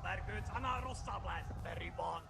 Hammergud, han har rossablas, very bon.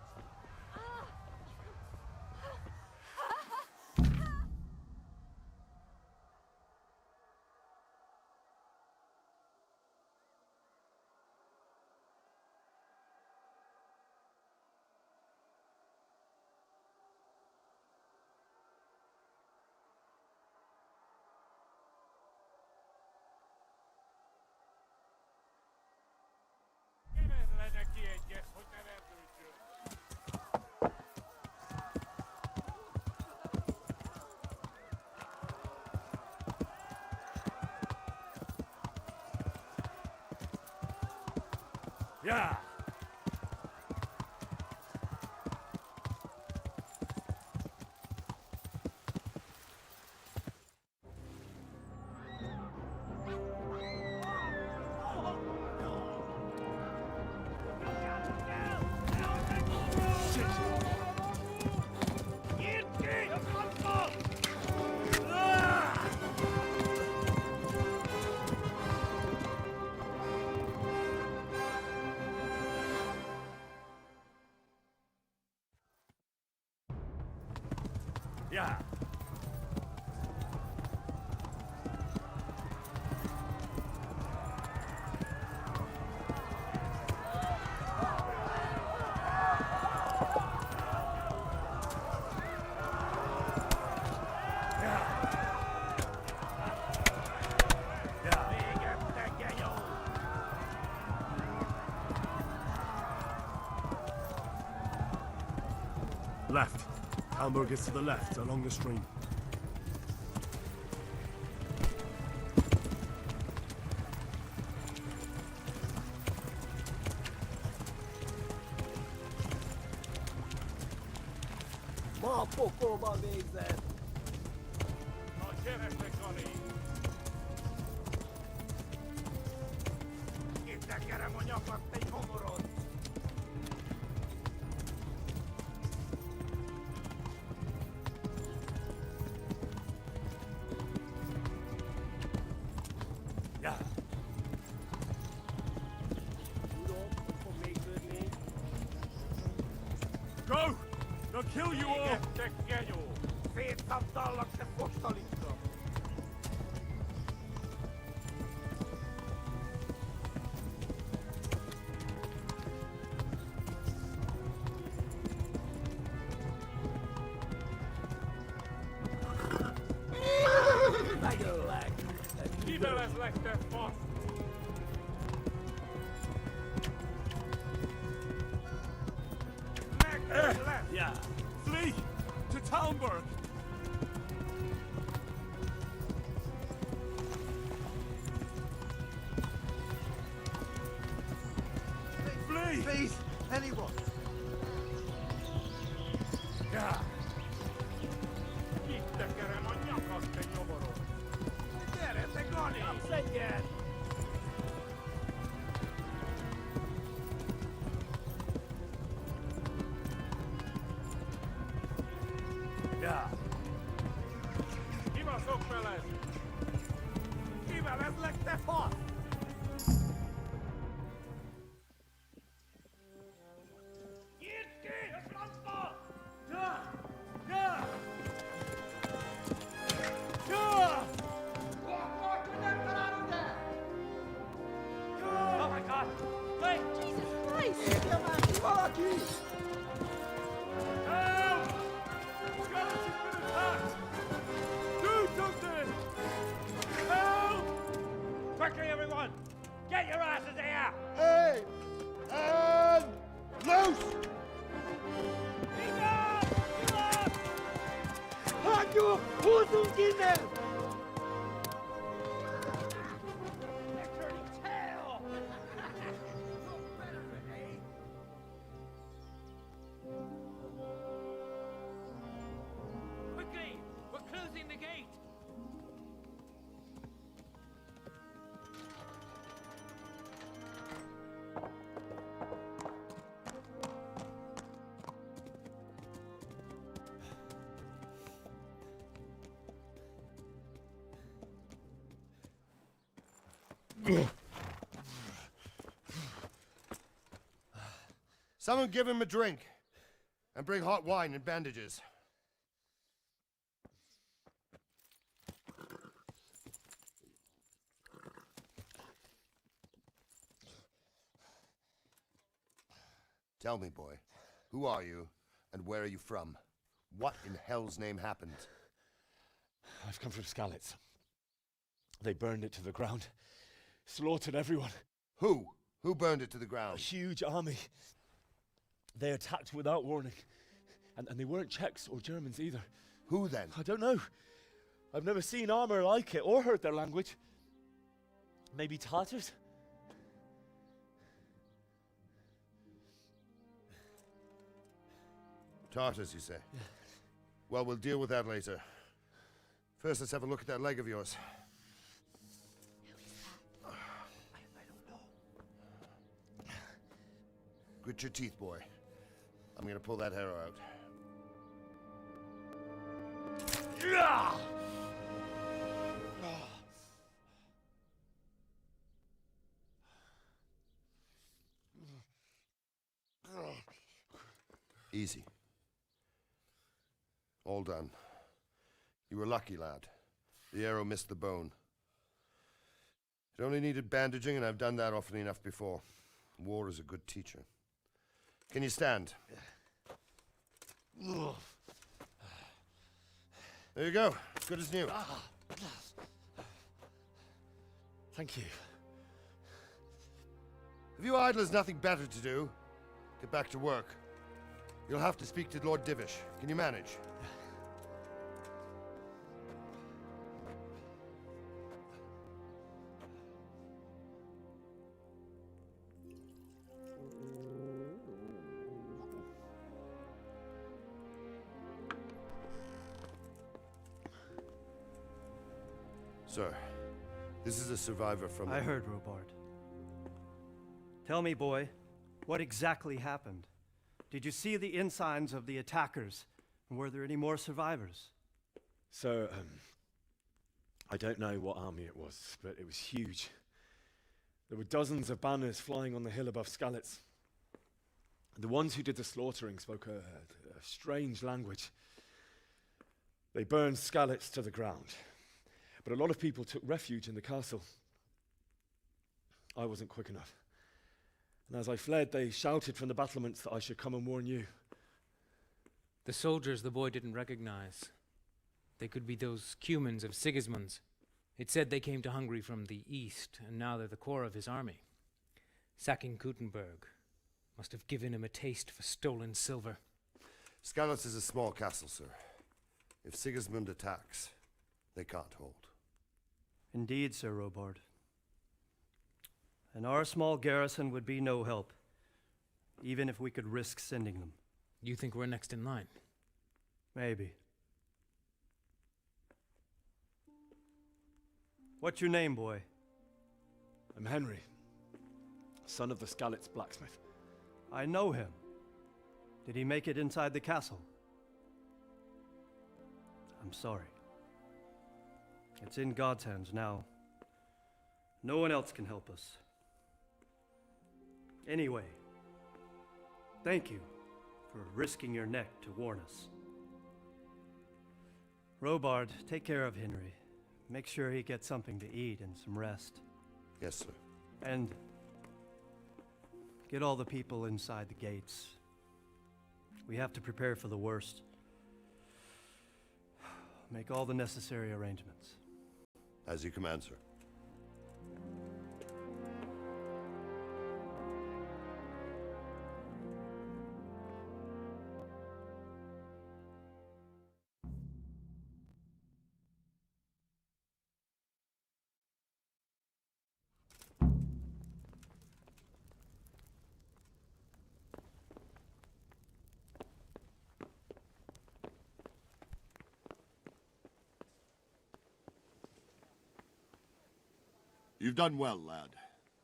Yeah. Yeah. Left. Hamburg is to the left, along the stream. Ma pokolba végzett! Na gyertek, Ali! Itt tekerem a nyakat, egy homorod! Yeah. Go! They'll kill you all! Szétszabdallak, te postalica! Megöllek! Kivelezlek, te fasz! Megöllek! Yeah. Flee! To Talmberg! Flee! Please, anyone! Yeah. Itt tekerem a nyakat, te nyoborod! Gyere, te Gali! Kapsz egyet! Yeah. Kibaszok veled! Kivelezlek, te fasz! Nyitd ki a francba! Yeah! Yeah! Yeah! Akkor, hogy nem találod el! Oh my God! Wait! Jesus Christ! Írja már ki valaki! Help! Scholarship's been attacked! Do something! Help! Quickly, everyone! Get your asses here! Hey! And loose! Hagyjuk! Húzzunk innen! They're turning tail! No better, eh? Quickly! We're closing the gate! Someone give him a drink. And bring hot wine and bandages. Tell me, boy, who are you and where are you from? What in hell's name happened? I've come from Skalitz. They burned it to the ground. Slaughtered everyone. Who? Who burned it to the A ground? huge army. They attacked without warning. And they weren't Czechs or Germans either. Who then? I don't know. I've never seen armor like it or heard their language. Maybe Tatars? Tartars, you say? Yeah. Well, we'll deal with that later. First, let's have a look at that leg of yours. I don't know. Grit your teeth, boy. I'm gonna pull that arrow out. Easy. All done. You were lucky, lad. The arrow missed the bone. It only needed bandaging, and I've done that often enough before. War is a good teacher. Can you stand? There you go. Good as new. Thank you. If you idlers nothing better to do, get back to work. You'll have to speak to Lord Divish. Can you manage? Sir, this is a survivor from... I heard, Robard. Tell me, boy, what exactly happened? Did you see the ensigns of the attackers? And were there any more survivors? So, I don't know what army it was, but it was huge. There were dozens of banners flying on the hill above Skalitz. The ones who did the slaughtering spoke a strange language. They burned Skalitz to the ground. But a lot of people took refuge in the castle. I wasn't quick enough. And as I fled, they shouted from the battlements that I should come and warn you. The soldiers the boy didn't recognize. They could be those Cumans of Sigismund's. It said they came to Hungary from the east, and now they're the core of his army. Sacking Gutenberg must have given him a taste for stolen silver. Skalitz is a small castle, sir. If Sigismund attacks, they can't hold. Indeed, Sir Robard. And our small garrison would be no help, even if we could risk sending them. You think we're next in line? Maybe. What's your name, boy? I'm Henry, son of the Skalitz blacksmith. I know him. Did he make it inside the castle? I'm sorry. It's in God's hands now. No one else can help us. Anyway, thank you for risking your neck to warn us. Robard, take care of Henry. Make sure he gets something to eat and some rest. Yes, sir. And get all the people inside the gates. We have to prepare for the worst. Make all the necessary arrangements. As you command, sir. You've done well, lad.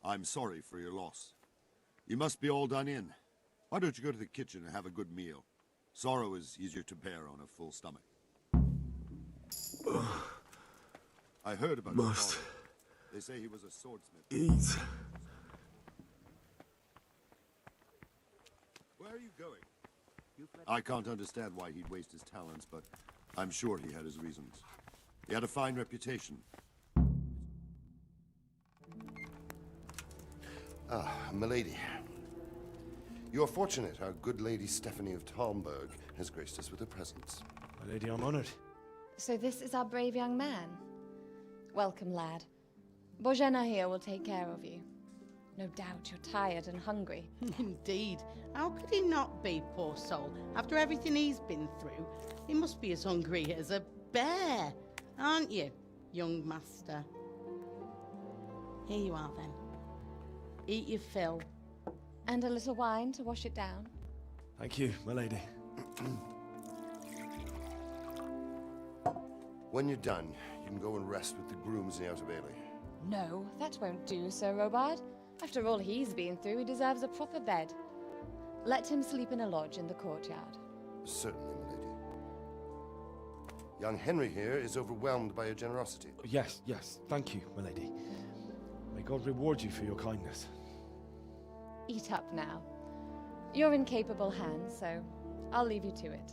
I'm sorry for your loss. You must be all done in. Why don't you go to the kitchen and have a good meal? Sorrow is easier to bear on a full stomach. I heard about your Must father. They say he was a swordsmith. eat. are you going? I can't understand why he'd waste his talents, but I'm sure he had his reasons. He had a fine reputation. Ah, milady. You're fortunate our good lady Stephanie of Talmberg has graced us with her presence. My lady, I'm honored. So this is our brave young man. Welcome, lad. Bojena here will take care of you. No doubt you're tired and hungry. Indeed. How could he not be, poor soul? After everything he's been through, he must be as hungry as a bear, aren't you, young master? Here you are, then. Eat your fill. And a little wine to wash it down. Thank you, my lady. When you're done, you can go and rest with the grooms in the Outer Bailey. No, that won't do, Sir Robard. After all he's been through, he deserves a proper bed. Let him sleep in a lodge in the courtyard. Certainly, milady. Young Henry here is overwhelmed by your generosity. Yes, yes. Thank you, my lady. May God reward you for your kindness. Eat up now. You're in capable hands, so I'll leave you to it.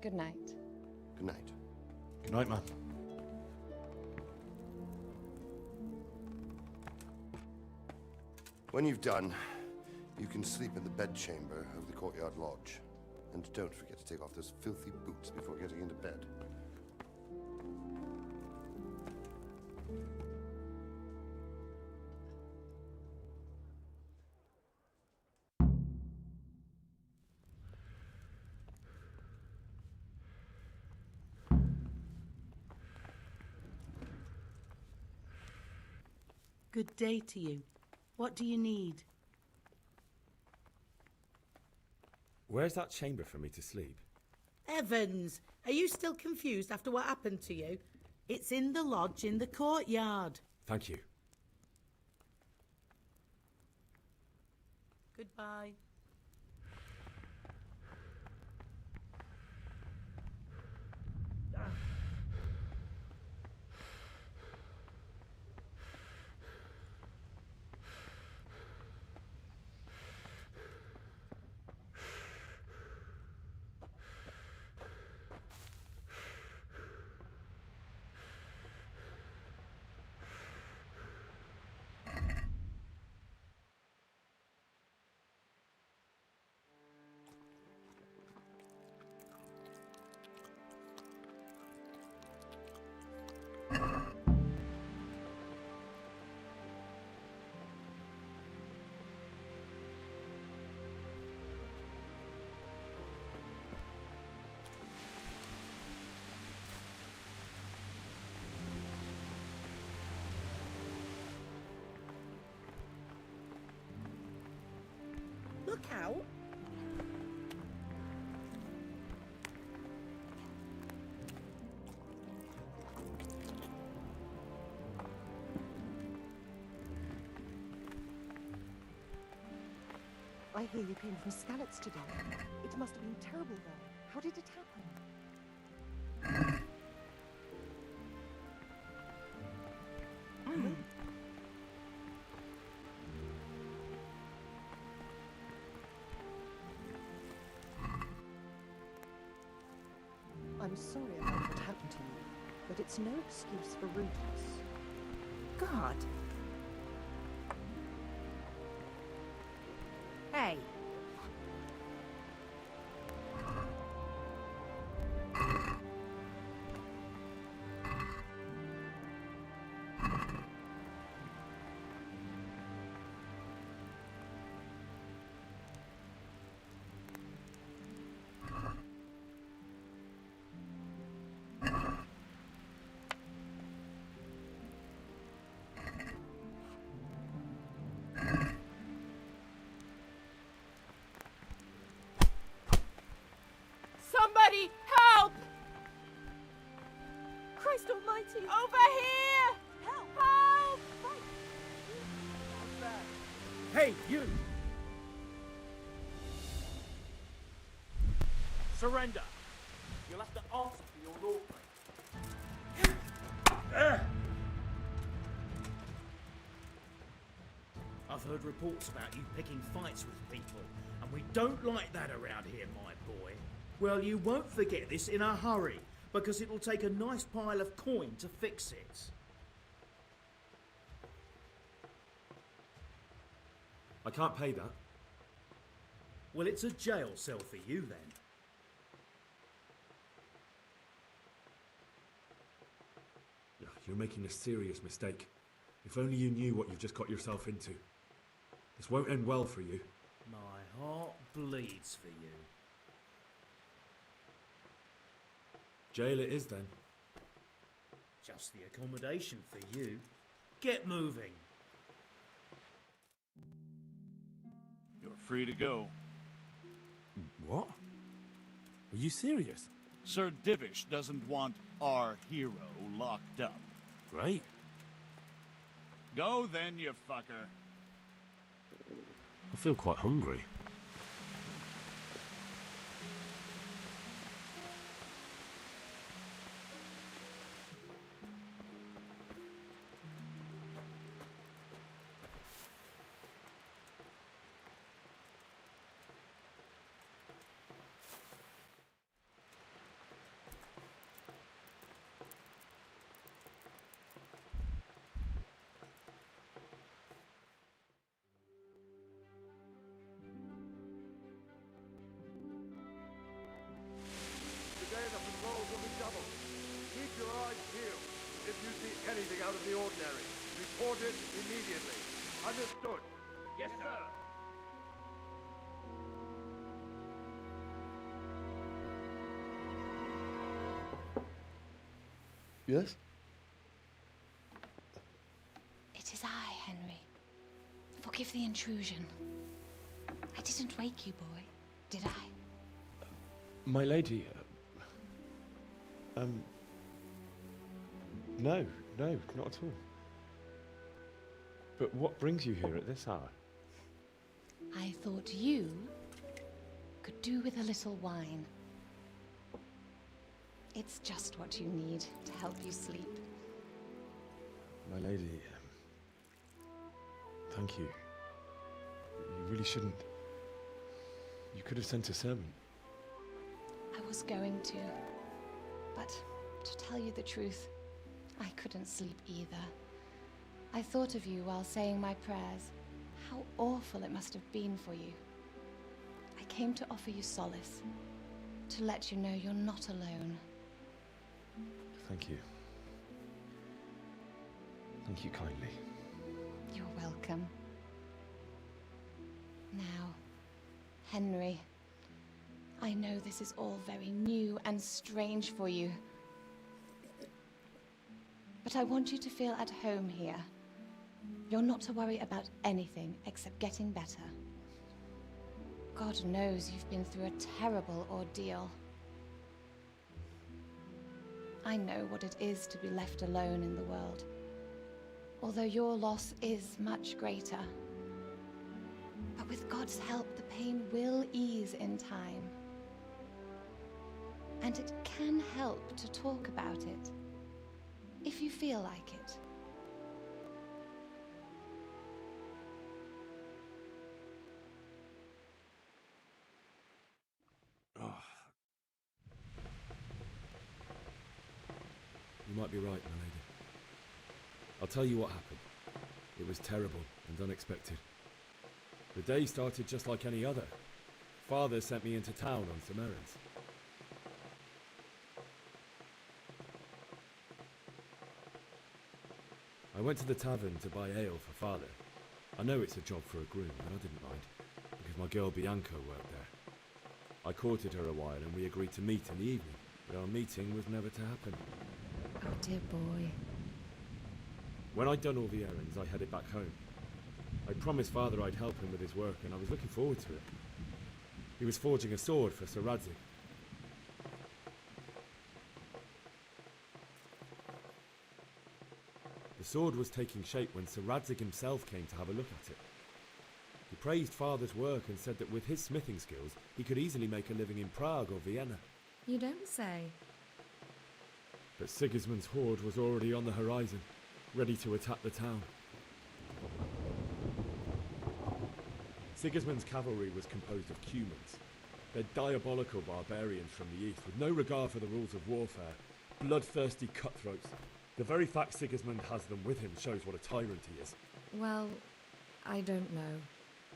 Good night. Good night. Good night, man. When you've done, you can sleep in the bedchamber of the courtyard lodge. And don't forget to take off those filthy boots before getting into bed. Good day to you. What do you need? Where's that chamber for me to sleep? Evans, are you still confused after what happened to you? It's in the lodge in the courtyard. Thank you. Goodbye. Look out. I hear you came from Skalitz today. It must have been terrible there. How did it happen? I'm sorry about what happened to you, but it's no excuse for rudeness. God. Hey. Somebody help! Christ almighty! Over here! Help! Help! Hey, you! Surrender! You'll have to answer for your lawbreaking. I've heard reports about you picking fights with people, and we don't like that around here, my boy. Well, you won't forget this in a hurry, because it'll take a nice pile of coin to fix it. I can't pay that. Well, it's a jail cell for you then. You're making a serious mistake. If only you knew what you've just got yourself into. This won't end well for you. My heart bleeds for you. Jail it is then. Just the accommodation for you. Get moving. You're free to go. What? Are you serious? Sir Divish doesn't want our hero locked up. Great. Go then, you fucker. I feel quite hungry. Today the patrols will be doubled. Keep your eyes peeled. If you see anything out of the ordinary, report it immediately. Understood? Yes, sir. Yes? It is I, Henry. Forgive the intrusion. I didn't wake you, boy, did I? My lady, no, not at all. But what brings you here at this hour? I thought you could do with a little wine. It's just what you need to help you sleep. My lady, thank you. You really shouldn't. You could have sent a servant. I was going to, but to tell you the truth, I couldn't sleep either. I thought of you while saying my prayers. How awful it must have been for you. I came to offer you solace, to let you know you're not alone. Thank you. Thank you kindly. You're welcome. Now, Henry, I know this is all very new and strange for you, but I want you to feel at home here. You're not to worry about anything except getting better. God knows you've been through a terrible ordeal. I know what it is to be left alone in the world, although your loss is much greater. But with God's help, the pain will ease in time. And it can help to talk about it, if you feel like it. You might be right, my lady. I'll tell you what happened. It was terrible and unexpected. The day started just like any other. Father sent me into town on some errands. I went to the tavern to buy ale for Father. I know it's a job for a groom, but I didn't mind, because my girl Bianca worked there. I courted her a while and we agreed to meet in the evening, but our meeting was never to happen. Oh, dear boy. When I'd done all the errands, I headed back home. I promised Father I'd help him with his work, and I was looking forward to it. He was forging a sword for Sir Radzig. The sword was taking shape when Sir Radzig himself came to have a look at it. He praised Father's work and said that with his smithing skills, he could easily make a living in Prague or Vienna. You don't say. But Sigismund's horde was already on the horizon, ready to attack the town. Sigismund's cavalry was composed of Cumans. They're diabolical barbarians from the east, with no regard for the rules of warfare, bloodthirsty cutthroats. The very fact Sigismund has them with him shows what a tyrant he is. Well, I don't know.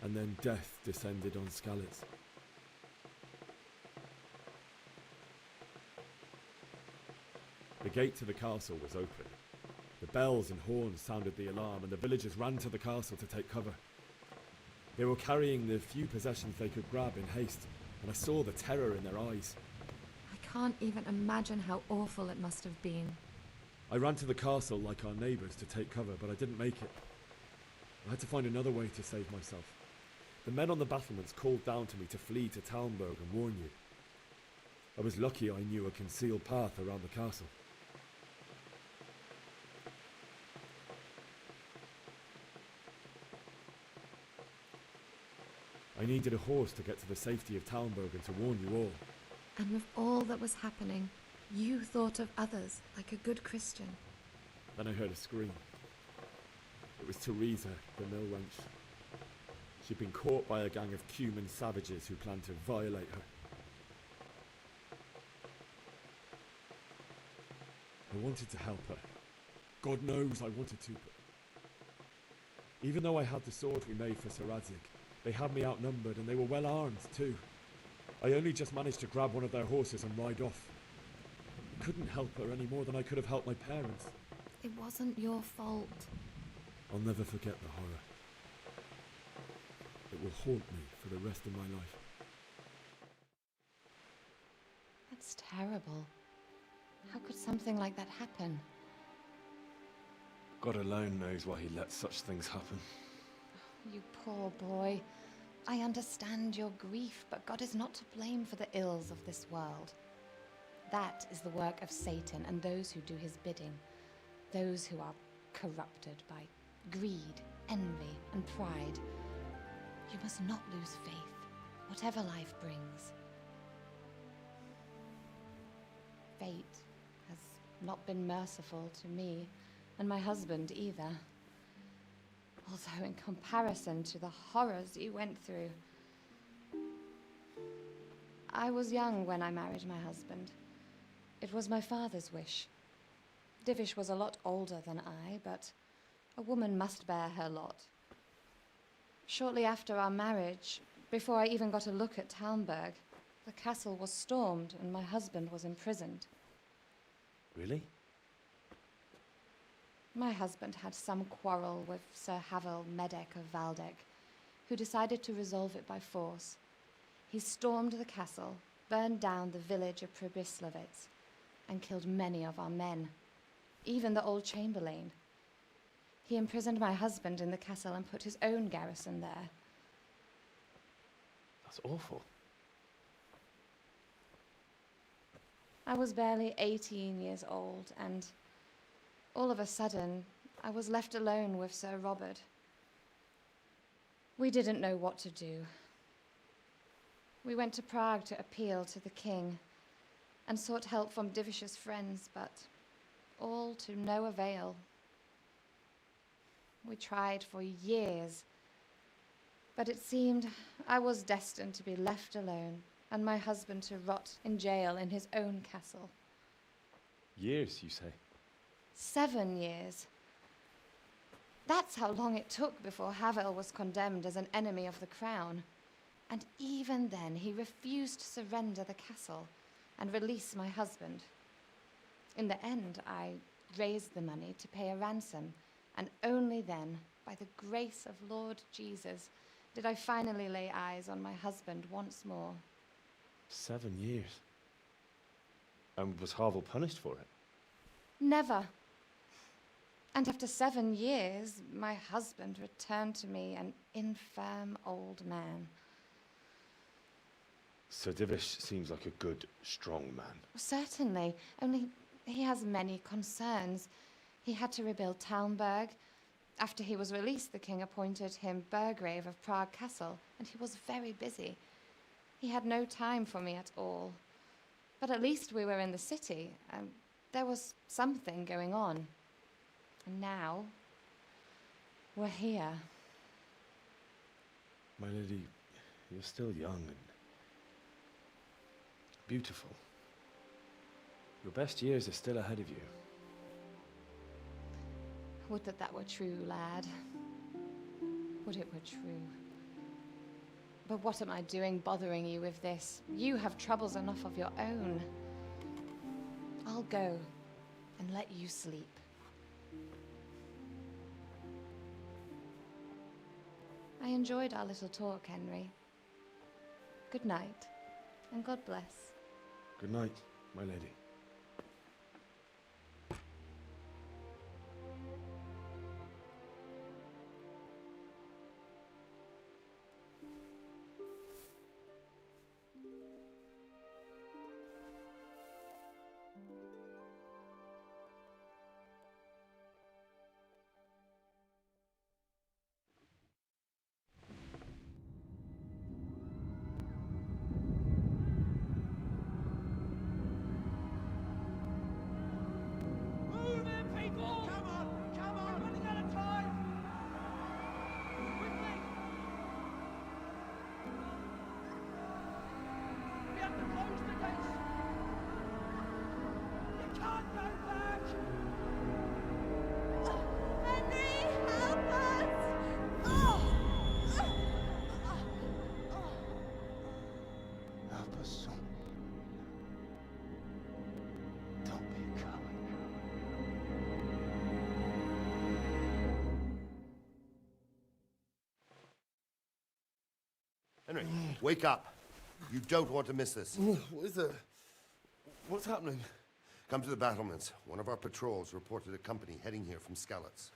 And then death descended on Skalitz. The gate to the castle was open. The bells and horns sounded the alarm, and the villagers ran to the castle to take cover. They were carrying the few possessions they could grab in haste, and I saw the terror in their eyes. I can't even imagine how awful it must have been. I ran to the castle like our neighbours to take cover, but I didn't make it. I had to find another way to save myself. The men on the battlements called down to me to flee to Talmberg and warn you. I was lucky I knew a concealed path around the castle. I needed a horse to get to the safety of Talmberg and to warn you all. And with all that was happening, you thought of others like a good Christian. Then I heard a scream. It was Teresa, the mill wench. She'd been caught by a gang of Cuman savages who planned to violate her. I wanted to help her. God knows I wanted to, but... Even though I had the sword we made for Sir Radzig, they had me outnumbered, and they were well armed too. I only just managed to grab one of their horses and ride off. I couldn't help her any more than I could have helped my parents. It wasn't your fault. I'll never forget the horror. It will haunt me for the rest of my life. That's terrible. How could something like that happen? God alone knows why he lets such things happen. You poor boy. I understand your grief, but God is not to blame for the ills of this world. That is the work of Satan and those who do his bidding. Those who are corrupted by greed, envy, and pride. You must not lose faith, whatever life brings. Fate has not been merciful to me, and my husband either. Although in comparison to the horrors you went through. I was young when I married my husband. It was my father's wish. Divish was a lot older than I, but a woman must bear her lot. Shortly after our marriage, before I even got a look at Talmberg, the castle was stormed and my husband was imprisoned. Really? My husband had some quarrel with Sir Havel Medek of Valdek, who decided to resolve it by force. He stormed the castle, burned down the village of Pribyslavitz, and killed many of our men, even the old chamberlain. He imprisoned my husband in the castle and put his own garrison there. That's awful. I was barely 18 years old, and all of a sudden, I was left alone with Sir Robert. We didn't know what to do. We went to Prague to appeal to the king and sought help from Divish's friends, but all to no avail. We tried for years, but it seemed I was destined to be left alone and my husband to rot in jail in his own castle. Years, you say? 7 years. That's how long it took before Havel was condemned as an enemy of the crown. And even then, he refused to surrender the castle and release my husband. In the end, I raised the money to pay a ransom, and only then, by the grace of Lord Jesus, did I finally lay eyes on my husband once more. 7 years? And was Havel punished for it? Never. And after 7 years, my husband returned to me an infirm old man. Sir Divish seems like a good, strong man. Certainly, only he has many concerns. He had to rebuild Talmberg. After he was released, the king appointed him Burgrave of Prague Castle, and he was very busy. He had no time for me at all. But at least we were in the city, and there was something going on. And now, we're here. My lady, you're still young and beautiful. Your best years are still ahead of you. Would that that were true, lad. Would it were true. But what am I doing bothering you with this? You have troubles enough of your own. I'll go and let you sleep. I enjoyed our little talk, Henry. Good night, and God bless. Good night, my lady. Henry, wake up. You don't want to miss this. What is it? What's happening? Come to the battlements. One of our patrols reported a company heading here from Skalitz.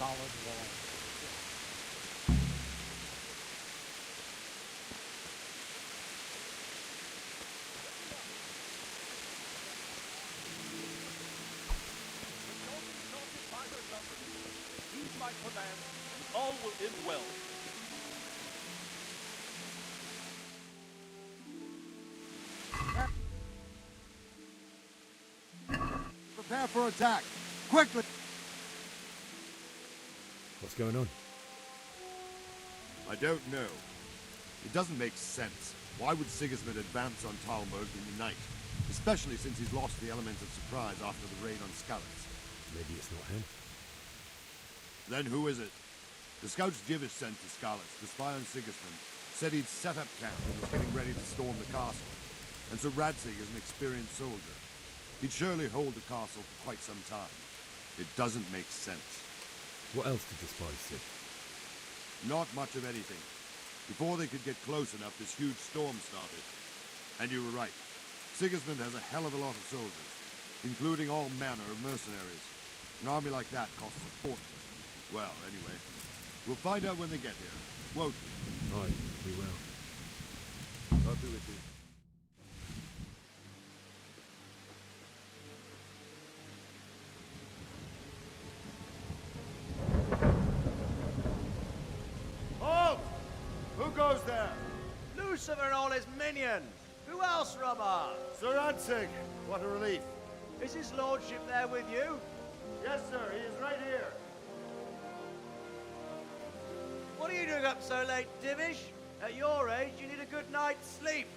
Solid wall. Heed my command, and all will end well. Prepare for attack! Quickly! What's going on? I don't know. It doesn't make sense. Why would Sigismund advance on Talmberg in the night? Especially since he's lost the element of surprise after the raid on Skalitz. Maybe it's not him. Then who is it? The scouts Divish sent to Skalitz to spy on Sigismund said he'd set up camp and was getting ready to storm the castle. And so Radzig is an experienced soldier. He'd surely hold the castle for quite some time. It doesn't make sense. What else did the spies see? Not much of anything. Before they could get close enough, this huge storm started. And you were right. Sigismund has a hell of a lot of soldiers, including all manner of mercenaries. An army like that costs a fortune. Well, anyway, we'll find out when they get here, won't we? Aye, we will. I'll be with you. Halt! Who goes there? Lucifer and all his minions! Who else, Robert? Sir Radzig. What a relief. Is his lordship there with you? Yes, sir. He is right here. What are you doing up so late, Divish? At your age, you need a good night's sleep.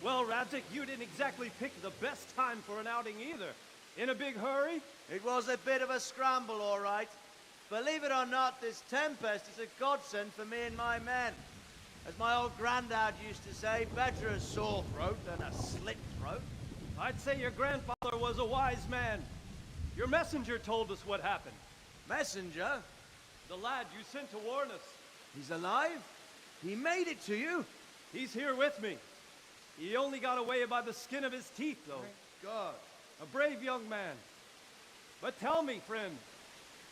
Well, Radzig, you didn't exactly pick the best time for an outing either. In a big hurry? It was a bit of a scramble, all right. Believe it or not, this tempest is a godsend for me and my men. As my old granddad used to say, better a sore throat than a slit throat. I'd say your grandfather was a wise man. Your messenger told us what happened. Messenger? The lad you sent to warn us. He's alive? He made it to you? He's here with me. He only got away by the skin of his teeth, though. Thank God. A brave young man. But tell me, friend,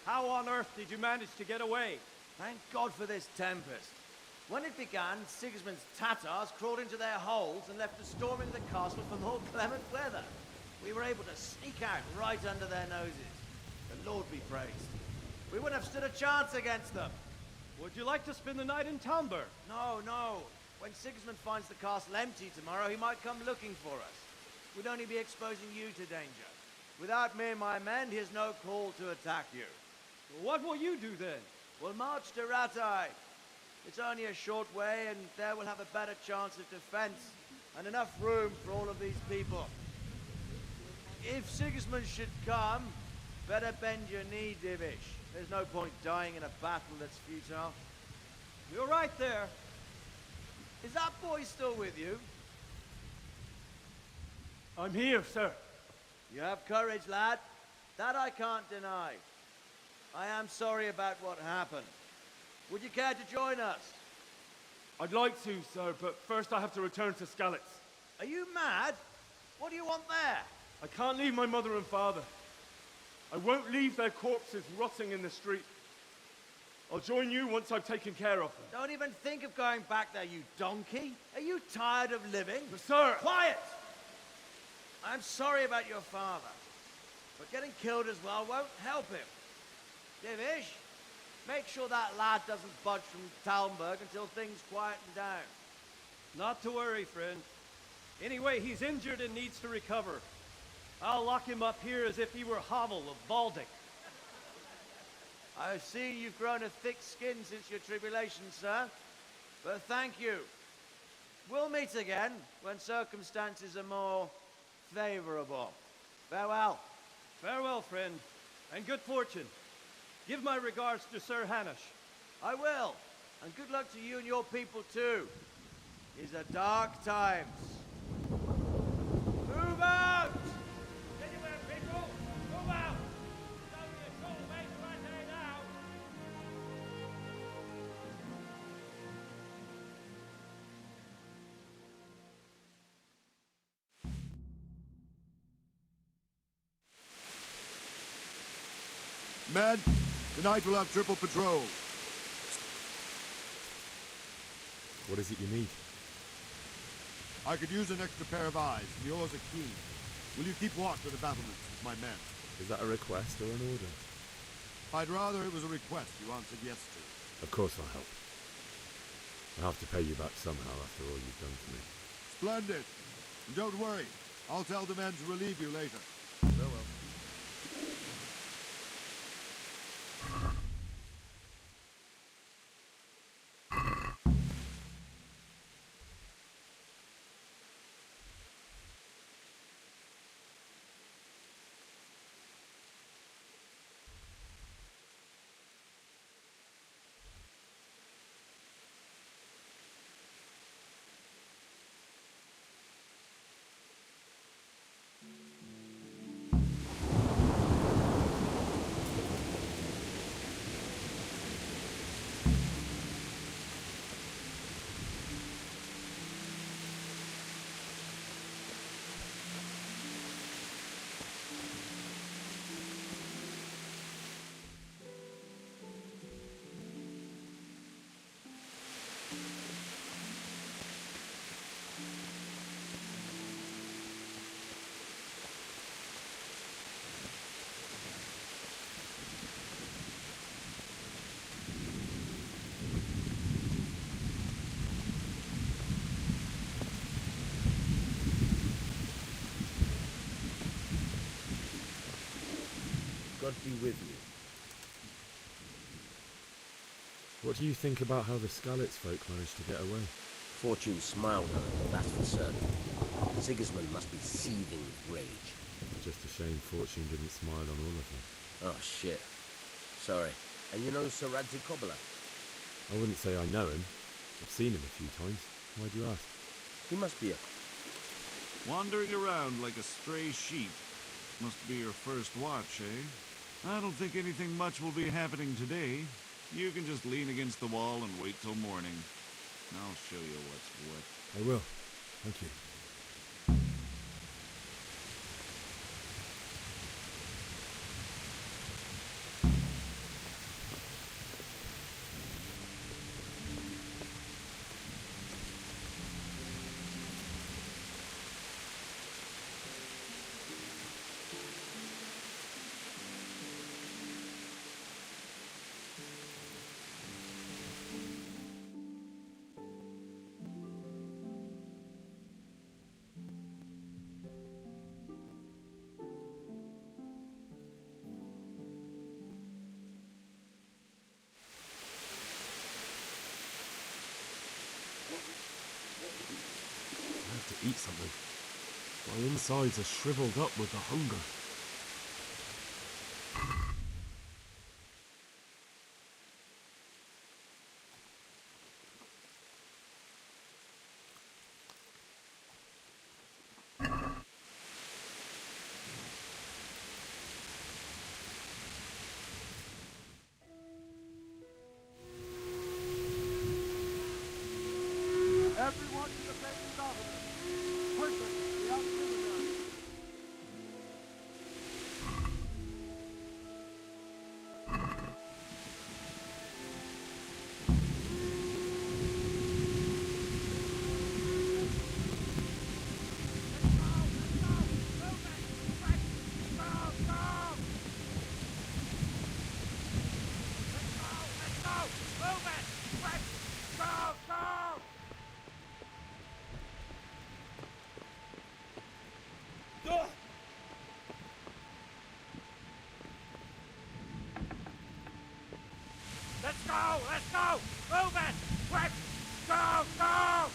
how on earth did you manage to get away? Thank God for this tempest. When it began, Sigismund's Tatars crawled into their holes and left us storming the castle for more clement weather. We were able to sneak out right under their noses. The Lord be praised. We wouldn't have stood a chance against them. Would you like to spend the night in Talmberg? No, no. When Sigismund finds the castle empty tomorrow, he might come looking for us. We'd only be exposing you to danger. Without me and my men, he has no call to attack you. What will you do then? We'll march to Ratai. It's only a short way, and there we'll have a better chance of defense and enough room for all of these people. If Sigismund should come, better bend your knee, Divish. There's no point dying in a battle that's futile. You're right there. Is that boy still with you? I'm here, sir. You have courage, lad. That I can't deny. I am sorry about what happened. Would you care to join us? I'd like to, sir, but first I have to return to Skalitz. Are you mad? What do you want there? I can't leave my mother and father. I won't leave their corpses rotting in the street. I'll join you once I've taken care of them. Don't even think of going back there, you donkey. Are you tired of living? But sir! Quiet! I'm sorry about your father, but getting killed as well won't help him. Divish, make sure that lad doesn't budge from Talmberg until things quieten down. Not to worry, friend. Anyway, he's injured and needs to recover. I'll lock him up here as if he were Havel of Baldic. I see you've grown a thick skin since your tribulation, sir. But thank you. We'll meet again when circumstances are more favorable. Farewell. Farewell, friend, and good fortune. Give my regards to Sir Hanush. I will. And good luck to you and your people, too. These are dark times. Move out! Anywhere, people! Move out! It's only a short way to Ratai now. Men, tonight we'll have triple patrol. What is it you need? I could use an extra pair of eyes, and yours are keen. Will you keep watch of the battlements with my men? Is that a request or an order? I'd rather it was a request you answered yes to. Of course I'll help. I'll have to pay you back somehow after all you've done for me. Splendid. And don't worry, I'll tell the men to relieve you later. Farewell. God be with you. What do you think about how the Skalitz folk managed to get away? Fortune smiled on them, that's for certain. Sigismund must be seething with rage. Just a shame Fortune didn't smile on all of them. Oh, shit. Sorry. And you know Sir Radzik Kobler? I wouldn't say I know him. I've seen him a few times. Why do you ask? He must be a... Wandering around like a stray sheep. Must be your first watch, eh? I don't think anything much will be happening today. You can just lean against the wall and wait till morning. I'll show you what's what. I will. Thank you. Eat something. My insides are shriveled up with the hunger. Everyone to the base governor. Quickly, the auxiliary. Let's go! Let's go! Move it! Quick! Go! Go!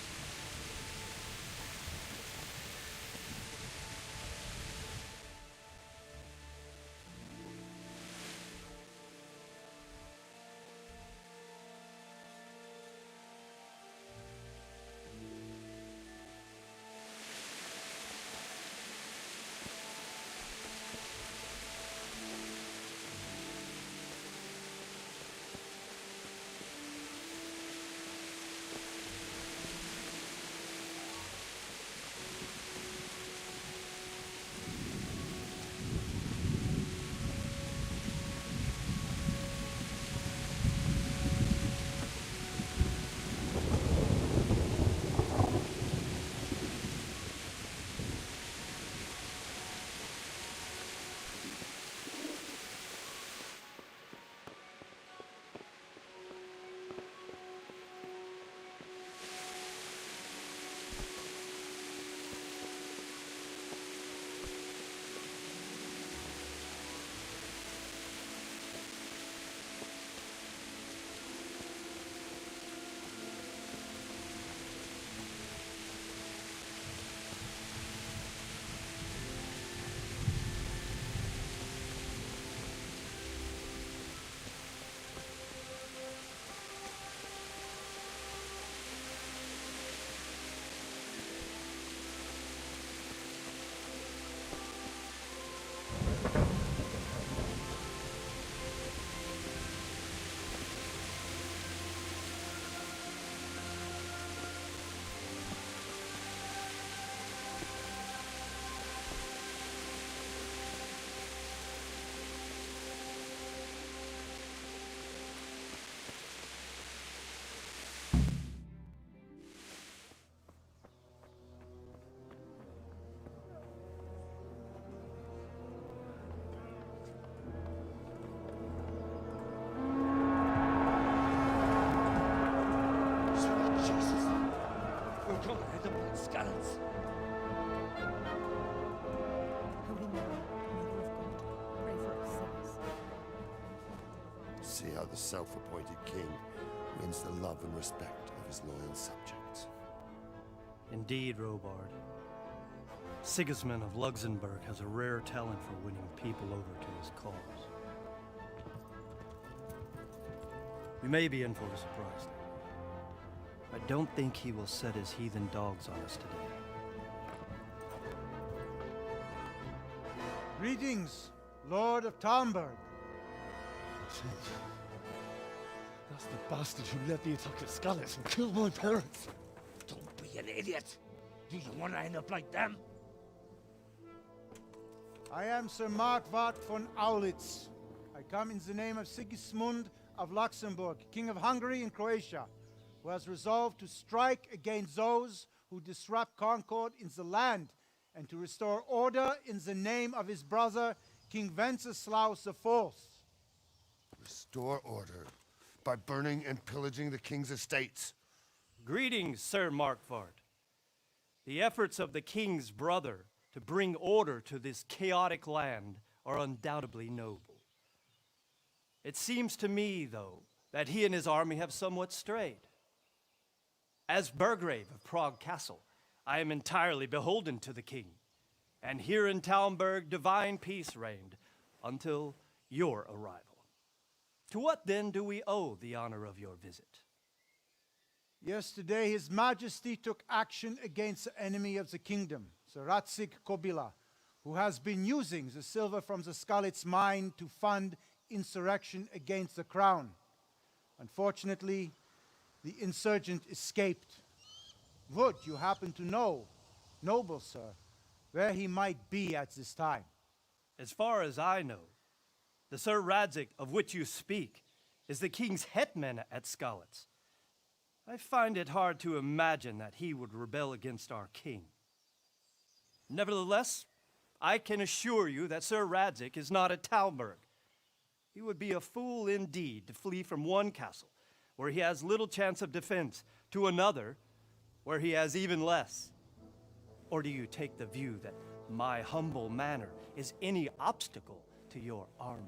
See how the self-appointed king wins the love and respect of his loyal subjects. Indeed, Robard. Sigismund of Luxembourg has a rare talent for winning people over to his cause. We may be in for a surprise. I don't think he will set his heathen dogs on us today. Greetings, Lord of Talmberg. That's the bastard who led the attack at Skalitz and killed my parents. Don't be an idiot. Do you want to end up like them? I am Sir Markwart von Aulitz. I come in the name of Sigismund of Luxembourg, King of Hungary and Croatia, who has resolved to strike against those who disrupt concord in the land and to restore order in the name of his brother, King Wenceslaus IV. Restore order by burning and pillaging the king's estates. Greetings, Sir Markwart. The efforts of the king's brother to bring order to this chaotic land are undoubtedly noble. It seems to me, though, that he and his army have somewhat strayed. As Burgrave of Prague Castle, I am entirely beholden to the king, and here in Talmberg divine peace reigned until your arrival. To what then do we owe the honor of your visit? Yesterday, His Majesty took action against the enemy of the kingdom, Sir Radzig Kobyla, who has been using the silver from the Skalitz mine to fund insurrection against the crown. Unfortunately, the insurgent escaped. Would you happen to know, noble sir, where he might be at this time? As far as I know, the Sir Radzig of which you speak is the king's hetman at Skalitz. I find it hard to imagine that he would rebel against our king. Nevertheless, I can assure you that Sir Radzig is not at Talmberg. He would be a fool indeed to flee from one castle, where he has little chance of defense, to another, where he has even less. Or do you take the view that my humble manner is any obstacle to your army?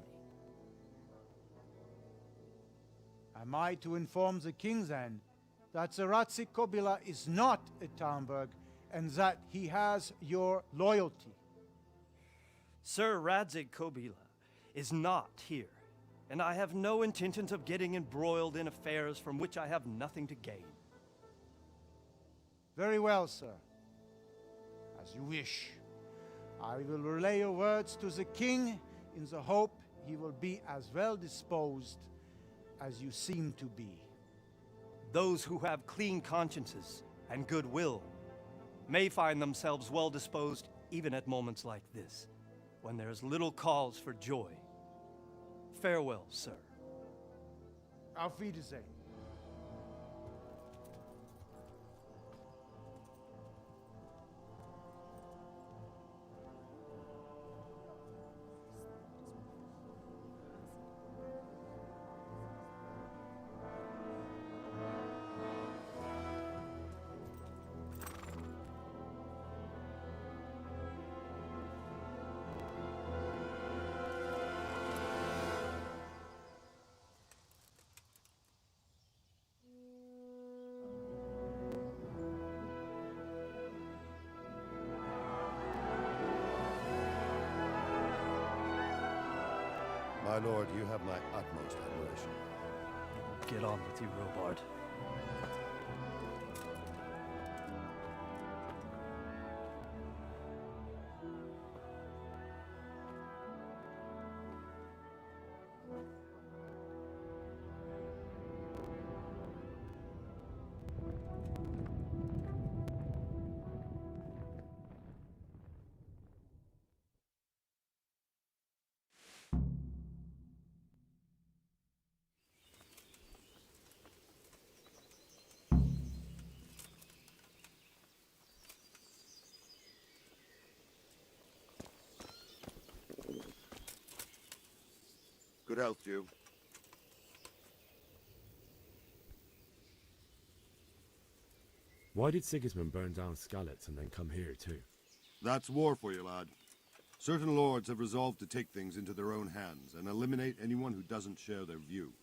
Am I to inform the king then that Sir Radzig Kobyla is not at Talmberg and that he has your loyalty? Sir Radzig Kobyla is not here, and I have no intentions of getting embroiled in affairs from which I have nothing to gain. Very well, sir. As you wish. I will relay your words to the king in the hope he will be as well disposed as you seem to be. Those who have clean consciences and goodwill may find themselves well disposed even at moments like this, when there is little cause for joy. Farewell, sir. Auf Wiedersehen. My lord, you have my utmost admiration. Get on with you, Robard. Good health to you. Why did Sigismund burn down Skalitz and then come here too? That's war for you, lad. Certain lords have resolved to take things into their own hands and eliminate anyone who doesn't share their view.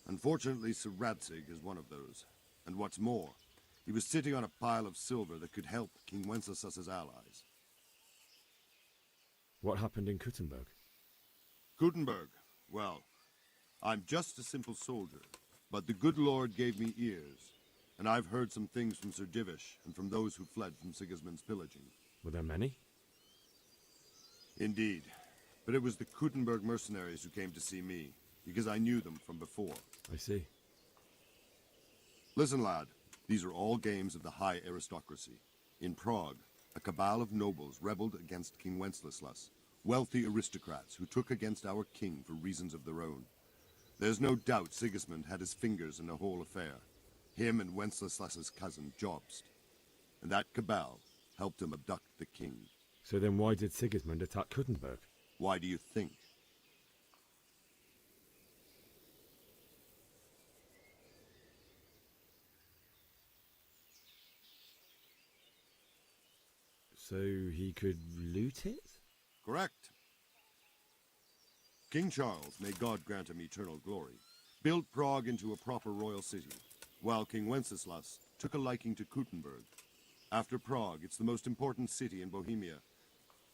Unfortunately, Sir Radzig is one of those. And what's more, he was sitting on a pile of silver that could help King Wenceslas's allies. What happened in Kuttenberg? Kuttenberg? Well, I'm just a simple soldier, but the good Lord gave me ears, And I've heard some things from Sir Divish and from those who fled from Sigismund's pillaging. Were there many? Indeed. But it was the Kuttenberg mercenaries who came to see me, because I knew them from before. I see. Listen, lad. These are all games of the high aristocracy. In Prague, a cabal of nobles rebelled against King Wenceslas, wealthy aristocrats who took against our king for reasons of their own. There's no doubt Sigismund had his fingers in the whole affair. Him and Wenceslas's cousin, Jobst. And that cabal helped him abduct the king. So then why did Sigismund attack Kuttenberg? Why do you think? So he could loot it? Correct. King Charles, may God grant him eternal glory, built Prague into a proper royal city, while King Wenceslas took a liking to Kuttenberg. After Prague, it's the most important city in Bohemia,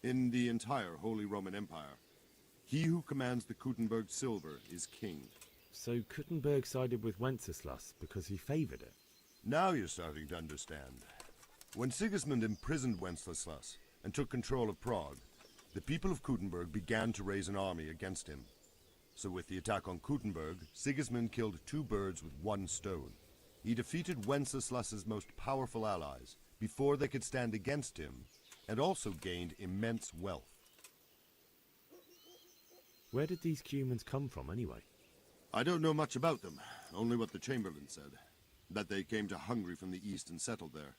in the entire Holy Roman Empire. He who commands the Kuttenberg silver is king. So Kuttenberg sided with Wenceslas because he favored it? Now you're starting to understand. When Sigismund imprisoned Wenceslas and took control of Prague, the people of Kuttenberg began to raise an army against him. So with the attack on Kuttenberg, Sigismund killed two birds with one stone. He defeated Wenceslas's most powerful allies before they could stand against him, and also gained immense wealth. Where did these humans come from anyway? I don't know much about them, only what the Chamberlain said, that they came to Hungary from the east and settled there.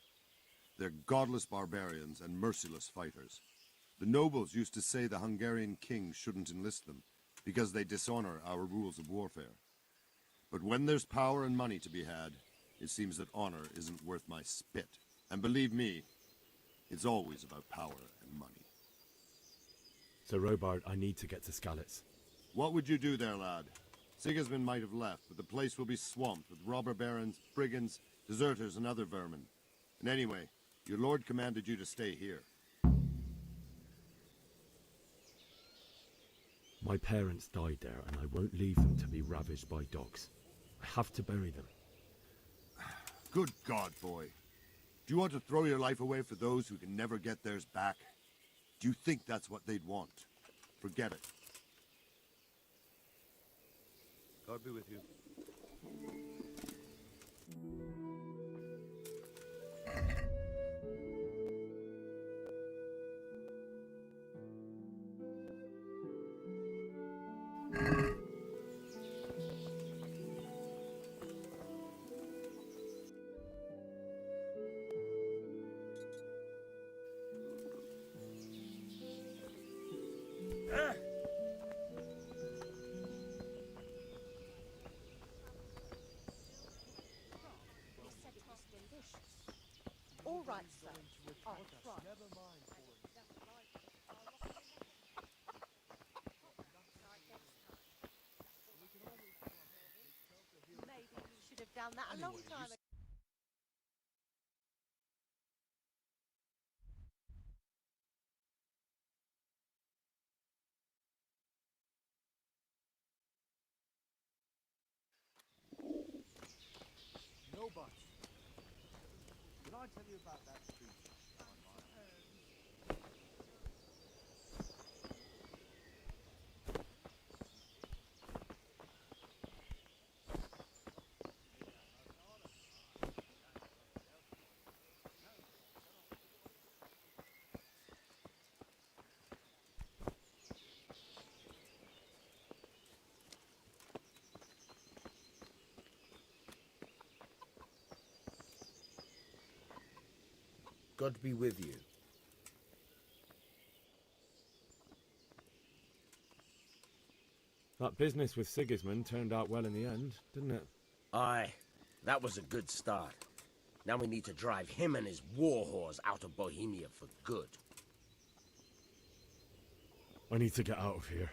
They're godless barbarians and merciless fighters. The nobles used to say the Hungarian king shouldn't enlist them, because they dishonor our rules of warfare. But when there's power and money to be had, it seems that honor isn't worth my spit. And believe me, it's always about power and money. So Robard, I need to get to Skalitz. What would you do there, lad? Sigismund might have left, but the place will be swamped with robber barons, brigands, deserters, and other vermin. And anyway, your lord commanded you to stay here. My parents died there, and I won't leave them to be ravaged by dogs. I have to bury them. Good God, boy. Do you want to throw your life away for those who can never get theirs back? Do you think that's what they'd want? Forget it. God be with you. All right, sir. I'll try. Maybe you should have done that a long time ago. No buts. Did I tell you about that tree? God be with you. That business with Sigismund turned out well in the end, didn't it? Aye, that was a good start. Now we need to drive him and his war whores out of Bohemia for good. I need to get out of here.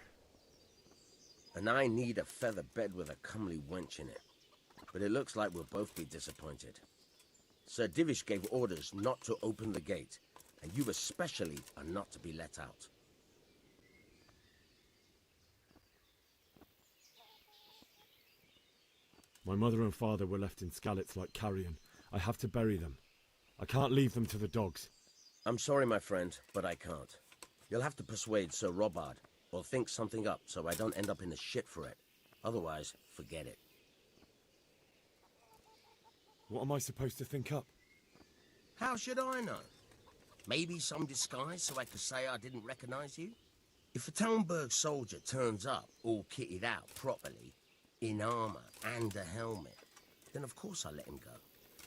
And I need a feather bed with a comely wench in it. But it looks like we'll both be disappointed. Sir Divish gave orders not to open the gate, and you especially are not to be let out. My mother and father were left in Skalitz like carrion. I have to bury them. I can't leave them to the dogs. I'm sorry, my friend, but I can't. You'll have to persuade Sir Robard, or think something up so I don't end up in the shit for it. Otherwise, forget it. What am I supposed to think up? How should I know? Maybe some disguise so I could say I didn't recognize you? If a Talmberg soldier turns up, all kitted out properly, in armor and a helmet, then of course I let him go.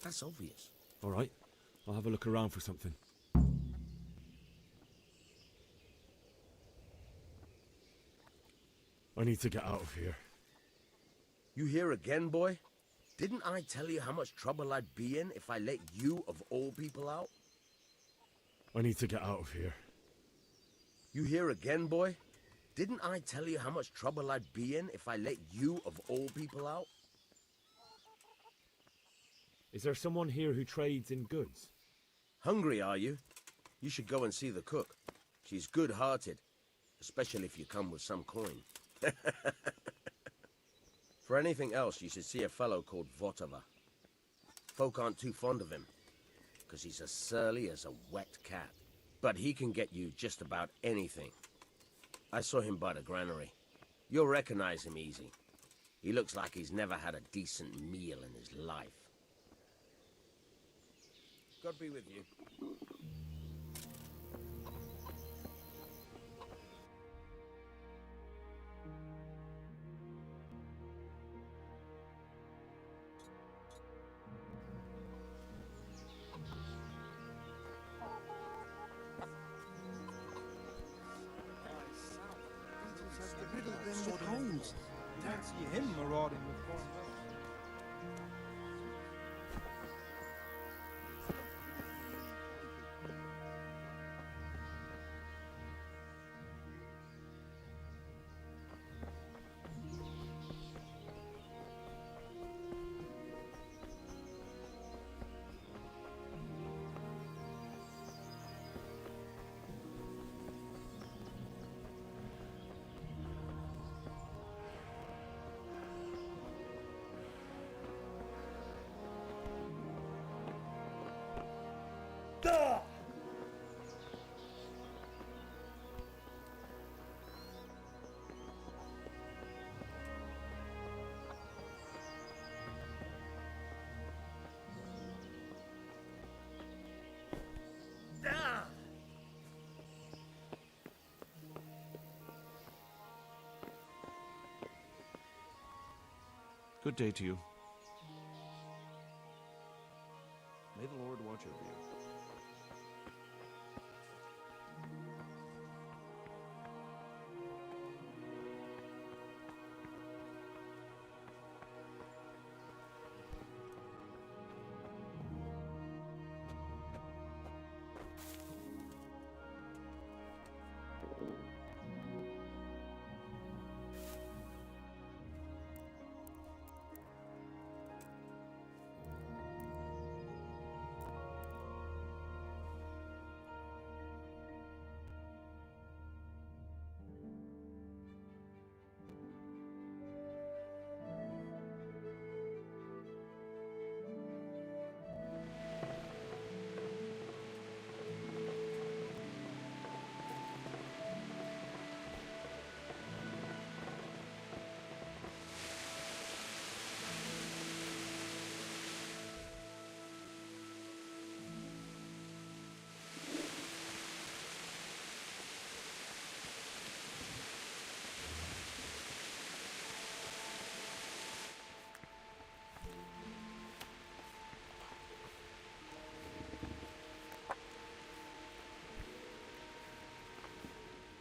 That's obvious. All right, I'll have a look around for something. I need to get out of here. You here again, boy? Didn't I tell you how much trouble I'd be in if I let you, of all people, out? I need to get out of here. You here again, boy? Didn't I tell you how much trouble I'd be in if I let you, of all people, out? Is there someone here who trades in goods? Hungry, are you? You should go and see the cook. She's good-hearted, especially if you come with some coin. For anything else, you should see a fellow called Votava. Folk aren't too fond of him, because he's as surly as a wet cat. But he can get you just about anything. I saw him by the granary. You'll recognize him easy. He looks like he's never had a decent meal in his life. God be with you. Don't see him marauding with foreign wealth. Good day to you. May the Lord watch over you.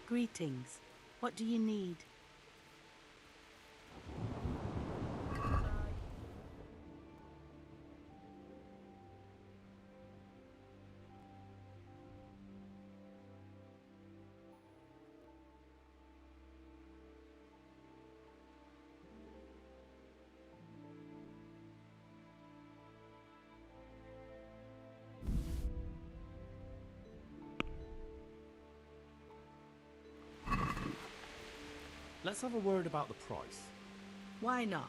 Greetings. What do you need? Let's have a word about the price. Why not?